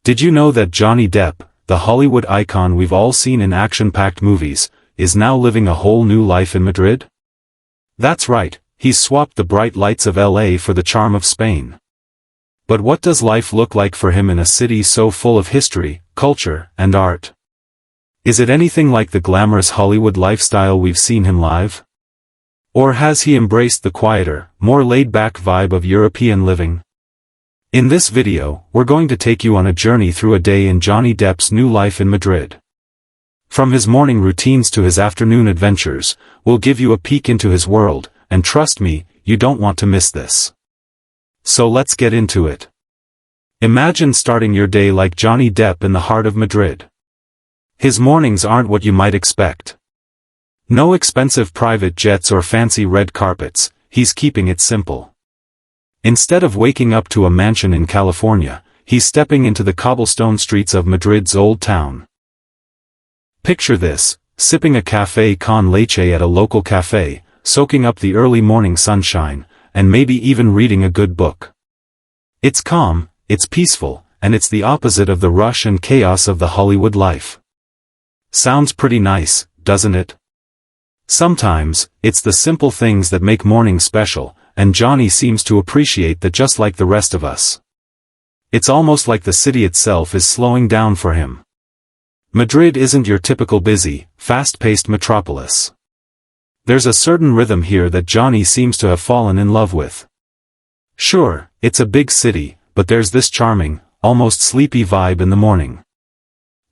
Did you know that Johnny Depp, the Hollywood icon we've all seen in action-packed movies, is now living a whole new life in Madrid? That's right, he's swapped the bright lights of LA for the charm of Spain. But what does life look like for him in a city so full of history, culture, and art? Is it anything like the glamorous Hollywood lifestyle we've seen him live? Or has he embraced the quieter, more laid-back vibe of European living? In this video, we're going to take you on a journey through a day in Johnny Depp's new life in Madrid. From his morning routines to his afternoon adventures, we'll give you a peek into his world, and trust me, you don't want to miss this. So let's get into it. Imagine starting your day like Johnny Depp in the heart of Madrid. His mornings aren't what you might expect. No expensive private jets or fancy red carpets, he's keeping it simple. Instead of waking up to a mansion in California, he's stepping into the cobblestone streets of Madrid's old town. Picture this, sipping a café con leche at a local cafe, soaking up the early morning sunshine, and maybe even reading a good book. It's calm, it's peaceful, and it's the opposite of the rush and chaos of the Hollywood life. Sounds pretty nice, doesn't it? Sometimes, it's the simple things that make mornings special, and Johnny seems to appreciate that just like the rest of us. It's almost like the city itself is slowing down for him. Madrid isn't your typical busy, fast-paced metropolis. There's a certain rhythm here that Johnny seems to have fallen in love with. Sure, it's a big city, but there's this charming, almost sleepy vibe in the morning.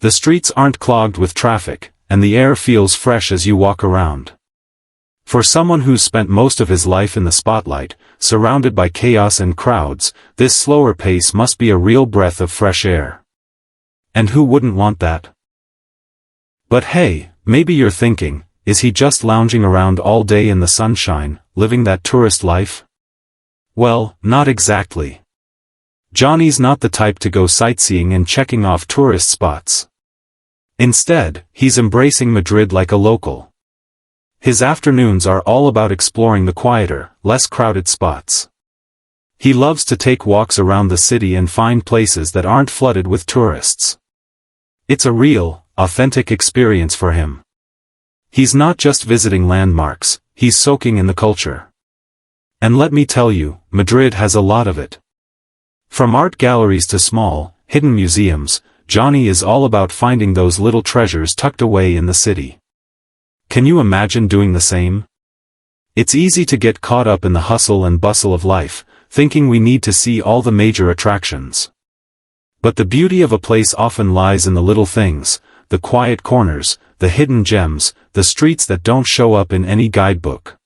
The streets aren't clogged with traffic, and the air feels fresh as you walk around. For someone who's spent most of his life in the spotlight, surrounded by chaos and crowds, this slower pace must be a real breath of fresh air. And who wouldn't want that? But hey, maybe you're thinking, is he just lounging around all day in the sunshine, living that tourist life? Well, not exactly. Johnny's not the type to go sightseeing and checking off tourist spots. Instead, he's embracing Madrid like a local. His afternoons are all about exploring the quieter, less crowded spots. He loves to take walks around the city and find places that aren't flooded with tourists. It's a real, authentic experience for him. He's not just visiting landmarks, he's soaking in the culture. And let me tell you, Madrid has a lot of it. From art galleries to small, hidden museums, Johnny is all about finding those little treasures tucked away in the city. Can you imagine doing the same? It's easy to get caught up in the hustle and bustle of life, thinking we need to see all the major attractions. But the beauty of a place often lies in the little things, the quiet corners, the hidden gems, the streets that don't show up in any guidebook.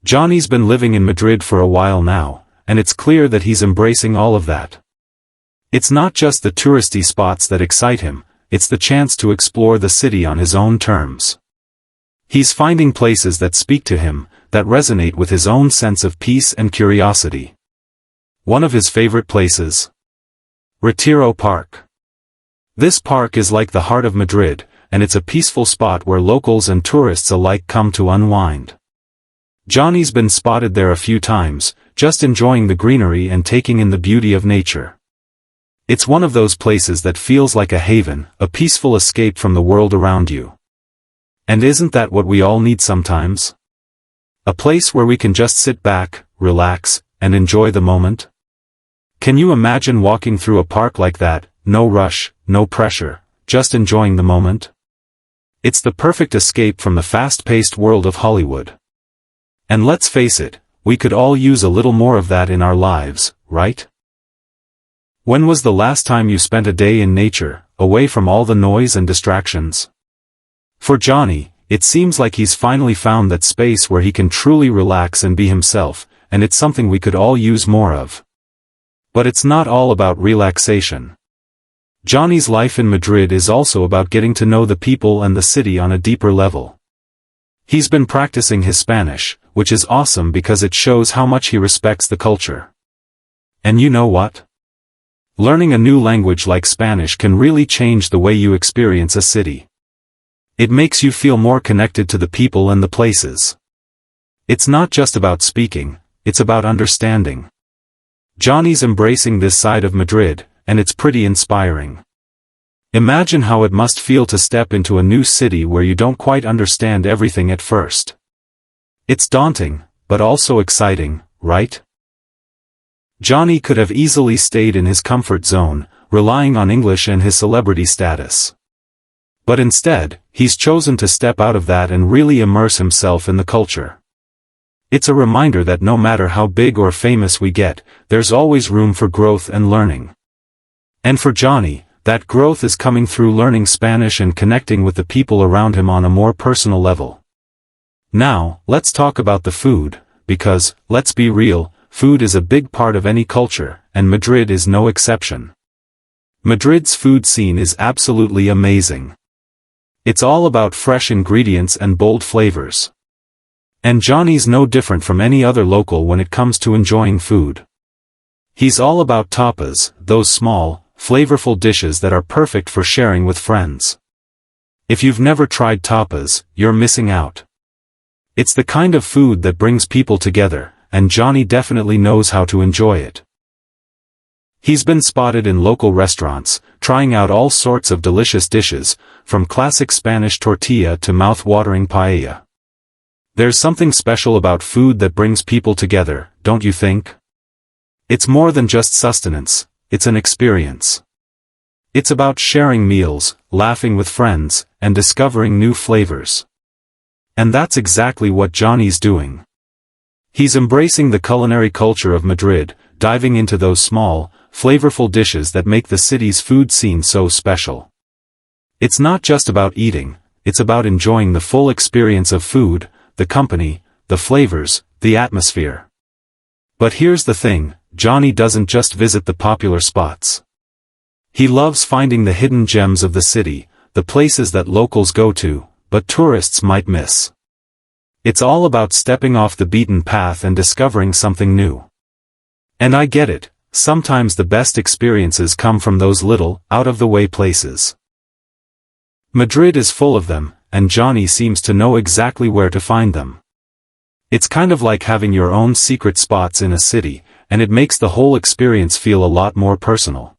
Johnny's been living in Madrid for a while now, and it's clear that he's embracing all of that. It's not just the touristy spots that excite him, it's the chance to explore the city on his own terms. He's finding places that speak to him, that resonate with his own sense of peace and curiosity. One of his favorite places? Retiro Park. This park is like the heart of Madrid, and it's a peaceful spot where locals and tourists alike come to unwind. Johnny's been spotted there a few times, just enjoying the greenery and taking in the beauty of nature. It's one of those places that feels like a haven, a peaceful escape from the world around you. And isn't that what we all need sometimes? A place where we can just sit back, relax, and enjoy the moment? Can you imagine walking through a park like that, no rush, no pressure, just enjoying the moment? It's the perfect escape from the fast-paced world of Hollywood. And let's face it, we could all use a little more of that in our lives, right? When was the last time you spent a day in nature, away from all the noise and distractions? For Johnny, it seems like he's finally found that space where he can truly relax and be himself, and it's something we could all use more of. But it's not all about relaxation. Johnny's life in Madrid is also about getting to know the people and the city on a deeper level. He's been practicing his Spanish, which is awesome because it shows how much he respects the culture. And you know what? Learning a new language like Spanish can really change the way you experience a city. It makes you feel more connected to the people and the places. It's not just about speaking, it's about understanding. Johnny's embracing this side of Madrid, and it's pretty inspiring. Imagine how it must feel to step into a new city where you don't quite understand everything at first. It's daunting, but also exciting, right? Johnny could have easily stayed in his comfort zone, relying on English and his celebrity status. But instead, he's chosen to step out of that and really immerse himself in the culture. It's a reminder that no matter how big or famous we get, there's always room for growth and learning. And for Johnny, that growth is coming through learning Spanish and connecting with the people around him on a more personal level. Now, let's talk about the food, because, let's be real, food is a big part of any culture, and Madrid is no exception. Madrid's food scene is absolutely amazing. It's all about fresh ingredients and bold flavors. And Johnny's no different from any other local when it comes to enjoying food. He's all about tapas, those small, flavorful dishes that are perfect for sharing with friends. If you've never tried tapas, you're missing out. It's the kind of food that brings people together, and Johnny definitely knows how to enjoy it. He's been spotted in local restaurants, trying out all sorts of delicious dishes, from classic Spanish tortilla to mouth-watering paella. There's something special about food that brings people together, don't you think? It's more than just sustenance, it's an experience. It's about sharing meals, laughing with friends, and discovering new flavors. And that's exactly what Johnny's doing. He's embracing the culinary culture of Madrid, diving into those small, flavorful dishes that make the city's food scene so special. It's not just about eating, it's about enjoying the full experience of food, the company, the flavors, the atmosphere. But here's the thing, Johnny doesn't just visit the popular spots. He loves finding the hidden gems of the city, the places that locals go to, but tourists might miss. It's all about stepping off the beaten path and discovering something new. And I get it, sometimes the best experiences come from those little, out-of-the-way places. Madrid is full of them, and Johnny seems to know exactly where to find them. It's kind of like having your own secret spots in a city, and it makes the whole experience feel a lot more personal.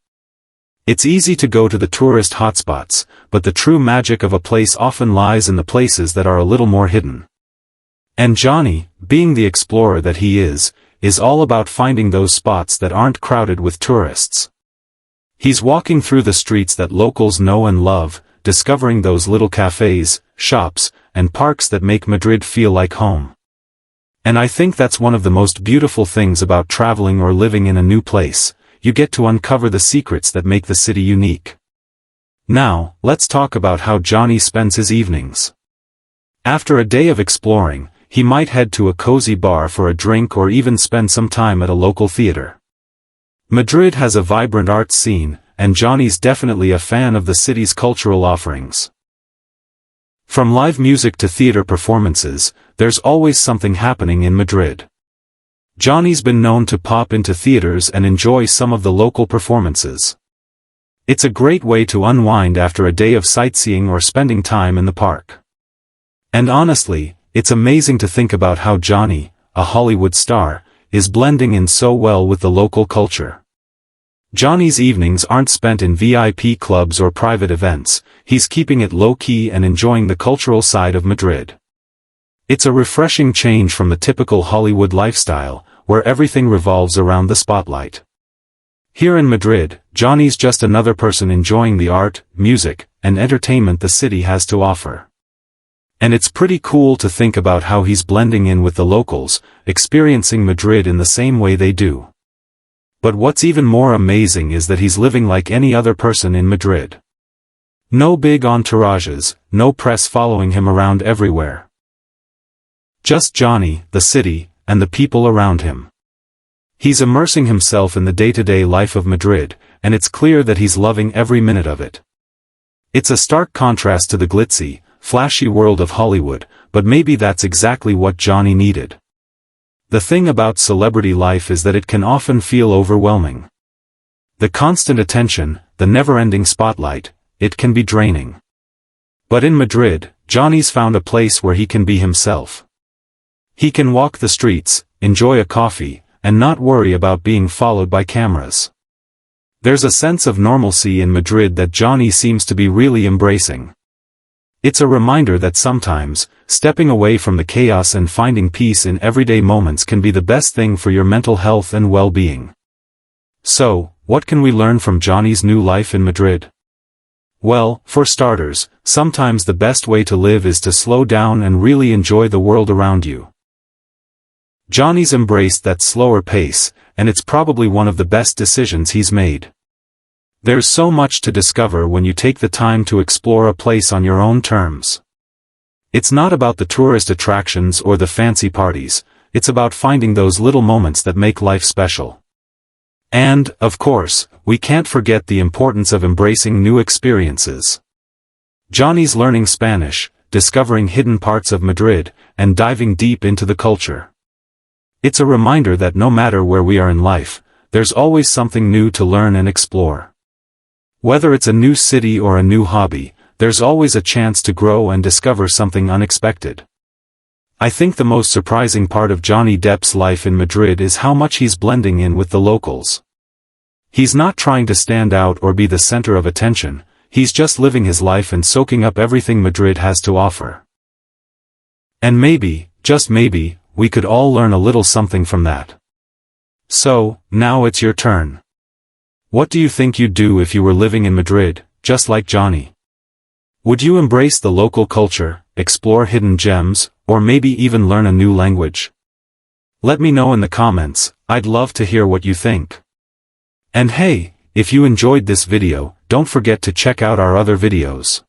It's easy to go to the tourist hotspots, but the true magic of a place often lies in the places that are a little more hidden. And Johnny, being the explorer that he is all about finding those spots that aren't crowded with tourists. He's walking through the streets that locals know and love, discovering those little cafes, shops, and parks that make Madrid feel like home. And I think that's one of the most beautiful things about traveling or living in a new place. You get to uncover the secrets that make the city unique. Now, let's talk about how Johnny spends his evenings. After a day of exploring, he might head to a cozy bar for a drink or even spend some time at a local theater. Madrid has a vibrant art scene, and Johnny's definitely a fan of the city's cultural offerings. From live music to theater performances, there's always something happening in Madrid. Johnny's been known to pop into theaters and enjoy some of the local performances. It's a great way to unwind after a day of sightseeing or spending time in the park. And honestly, it's amazing to think about how Johnny, a Hollywood star, is blending in so well with the local culture. Johnny's evenings aren't spent in VIP clubs or private events, he's keeping it low-key and enjoying the cultural side of Madrid. It's a refreshing change from the typical Hollywood lifestyle, where everything revolves around the spotlight. Here in Madrid, Johnny's just another person enjoying the art, music, and entertainment the city has to offer. And it's pretty cool to think about how he's blending in with the locals, experiencing Madrid in the same way they do. But what's even more amazing is that he's living like any other person in Madrid. No big entourages, no press following him around everywhere. Just Johnny, the city, and the people around him. He's immersing himself in the day-to-day life of Madrid, and it's clear that he's loving every minute of it. It's a stark contrast to the glitzy, flashy world of Hollywood, but maybe that's exactly what Johnny needed. The thing about celebrity life is that it can often feel overwhelming. The constant attention, the never-ending spotlight, it can be draining. But in Madrid, Johnny's found a place where he can be himself. He can walk the streets, enjoy a coffee, and not worry about being followed by cameras. There's a sense of normalcy in Madrid that Johnny seems to be really embracing. It's a reminder that sometimes, stepping away from the chaos and finding peace in everyday moments can be the best thing for your mental health and well-being. So, what can we learn from Johnny's new life in Madrid? Well, for starters, sometimes the best way to live is to slow down and really enjoy the world around you. Johnny's embraced that slower pace, and it's probably one of the best decisions he's made. There's so much to discover when you take the time to explore a place on your own terms. It's not about the tourist attractions or the fancy parties, it's about finding those little moments that make life special. And, of course, we can't forget the importance of embracing new experiences. Johnny's learning Spanish, discovering hidden parts of Madrid, and diving deep into the culture. It's a reminder that no matter where we are in life, there's always something new to learn and explore. Whether it's a new city or a new hobby, there's always a chance to grow and discover something unexpected. I think the most surprising part of Johnny Depp's life in Madrid is how much he's blending in with the locals. He's not trying to stand out or be the center of attention, he's just living his life and soaking up everything Madrid has to offer. And maybe, just maybe, we could all learn a little something from that. So, now it's your turn. What do you think you'd do if you were living in Madrid, just like Johnny? Would you embrace the local culture, explore hidden gems, or maybe even learn a new language? Let me know in the comments, I'd love to hear what you think. And hey, if you enjoyed this video, don't forget to check out our other videos.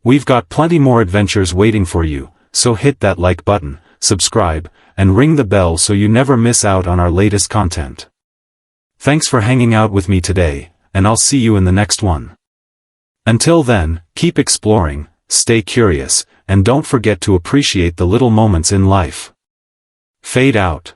We've got plenty more adventures waiting for you, so hit that like button, subscribe, and ring the bell so you never miss out on our latest content. Thanks for hanging out with me today, and I'll see you in the next one. Until then, keep exploring, stay curious, and don't forget to appreciate the little moments in life. Fade out.